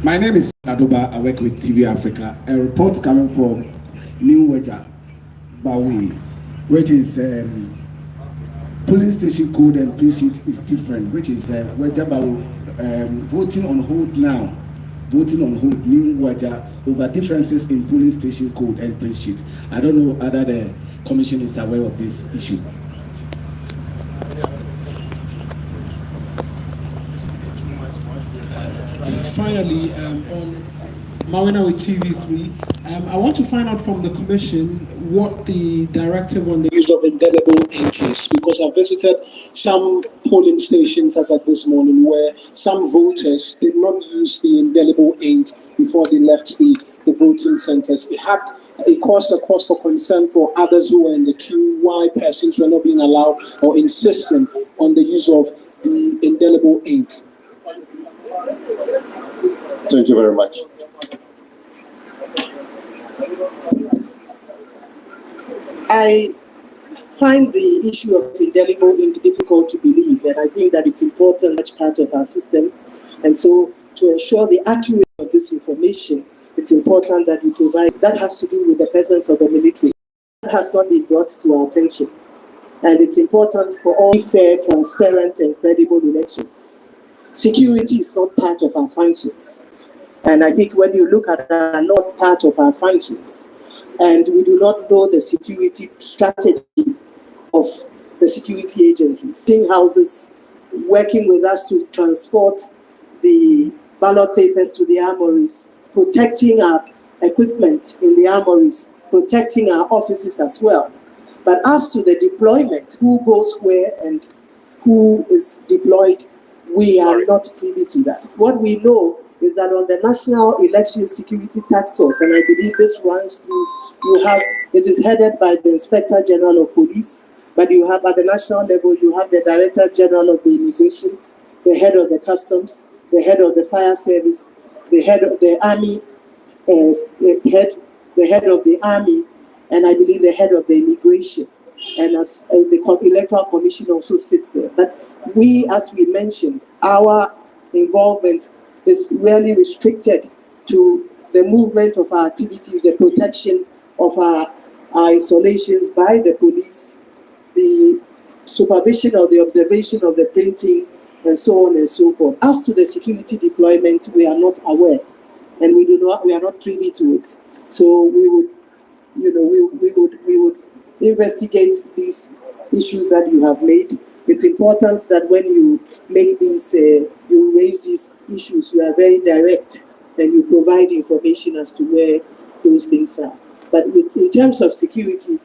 My name is Adoba. I work with TV Africa. A report coming from New Weja, Bawi, which is polling station code and precinct is different, which is Weja Bawi voting on hold now. Voting on hold, New Weja, over differences in polling station code and precinct. I don't know whether the commission is aware of this issue. Finally, on Mawina with TV3, I want to find out from the Commission what the directive on the use of indelible ink is, because I visited some polling stations as at this morning where some voters did not use the indelible ink before they left the voting centres. It caused a cause for concern for others who were in the queue, why persons were not being allowed or insisting on the use of the indelible ink. Thank you very much. I find the issue of indelible ink difficult to believe, and I think that it's important as part of our system. And so, to ensure the accuracy of this information, it's important that we provide. That has to do with the presence of the military. That has not been brought to our attention, and it's important for all fair, transparent, and credible elections. Security is not part of our functions. And I think when you look at that, not part of our functions, and we do not know the security strategy of the security agencies, seeing houses working with us to transport the ballot papers to the armories, protecting our equipment in the armories, protecting our offices as well. But as to the deployment, who goes where and who is deployed, we are not privy to that. What we know is that on the National Election Security Task Force, and I believe this runs through, it is headed by the Inspector General of Police, but you have at the national level, you have the Director General of the Immigration, the head of the Customs, the head of the Fire Service, the head of the Army, the head of the Army, and I believe the head of the Immigration, and as the Electoral Commission also sits there. But we, as we mentioned, our involvement is really restricted to the movement of our activities, the protection of our installations by the police, the supervision of the observation of the printing, and so on and so forth. As to the security deployment, we are not aware, and we are not privy to it. So we would, we would investigate these issues that you have made. It's important that when you make these, you raise these issues, you are very direct and you provide information as to where those things are. But in terms of security,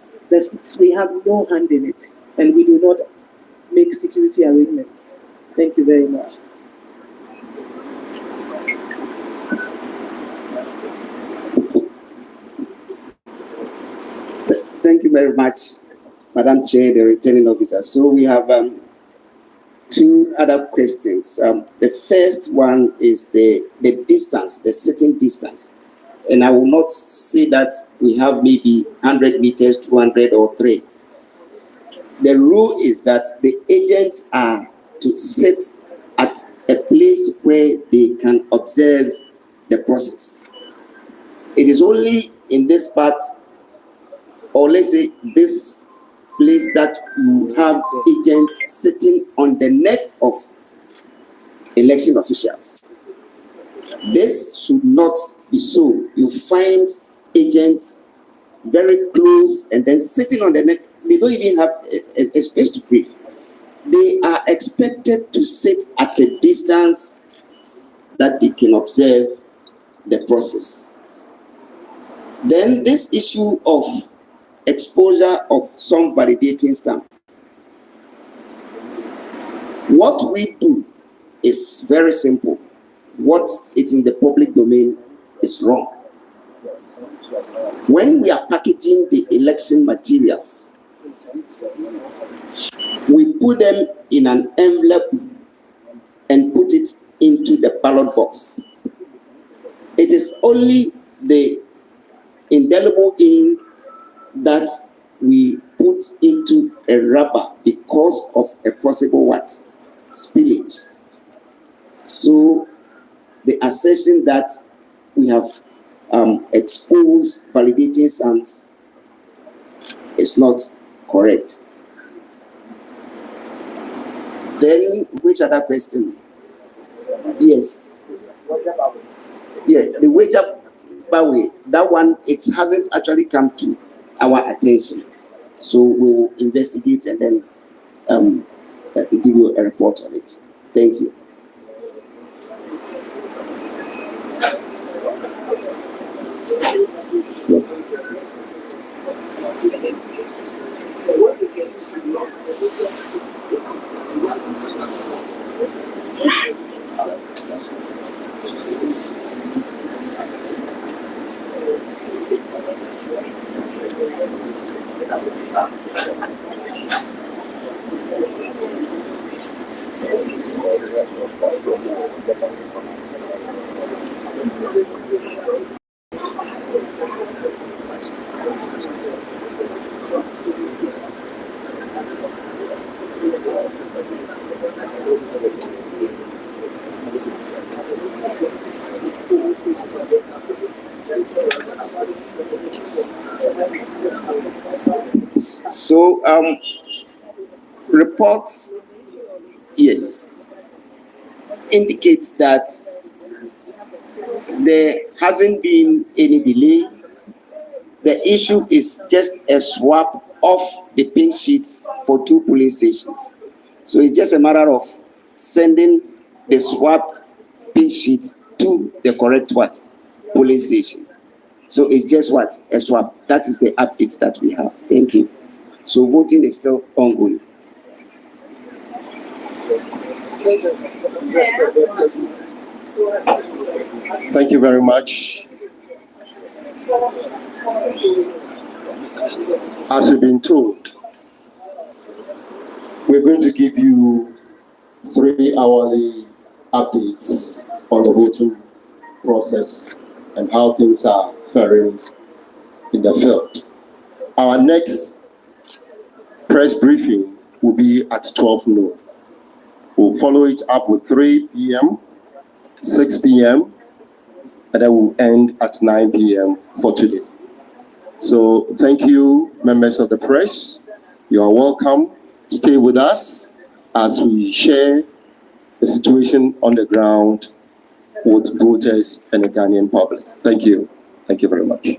we have no hand in it, and we do not make security arrangements. Thank you very much. Thank you very much, Madam Chair, the returning officer. So we have two other questions. The first one is the distance, the sitting distance. And I will not say that we have maybe 100 meters, 200 or 3. The rule is that the agents are to sit at a place where they can observe the process. It is only in this part, or let's say this place, that you have agents sitting on the neck of election officials. This should not be so. You find agents very close and then sitting on the neck. They don't even have a space to breathe. They are expected to sit at a distance that they can observe the process. Then this issue of exposure of some validating stamp. What we do is very simple. What is in the public domain is wrong. When we are packaging the election materials, we put them in an envelope and put it into the ballot box. It is only the indelible ink that we put into a rubber because of a possible what? Spillage. So the assertion that we have exposed validating sums is not correct. Then, which other question? Yes. Yeah, the wager Bawe, that one, it hasn't actually come to our attention. So we will investigate and then give you a report on it. Thank you. So, reports, yes, indicates that there hasn't been any delay. The issue is just a swap of the pin sheets for 2 polling stations. So it's just a matter of sending the swap pin sheet to the correct what? Polling station. So it's just what? A swap. That is the update that we have. Thank you. So voting is still ongoing. Thank you very much. As you've been told, we're going to give you 3 hourly updates on the voting process and how things are faring in the field. Our next press briefing will be at 12 noon. We'll follow it up with 3 p.m., 6 p.m., and then we'll end at 9 p.m. for today. So thank you, members of the press. You are welcome. Stay with us as we share the situation on the ground with voters and the Ghanaian public. Thank you. Thank you very much.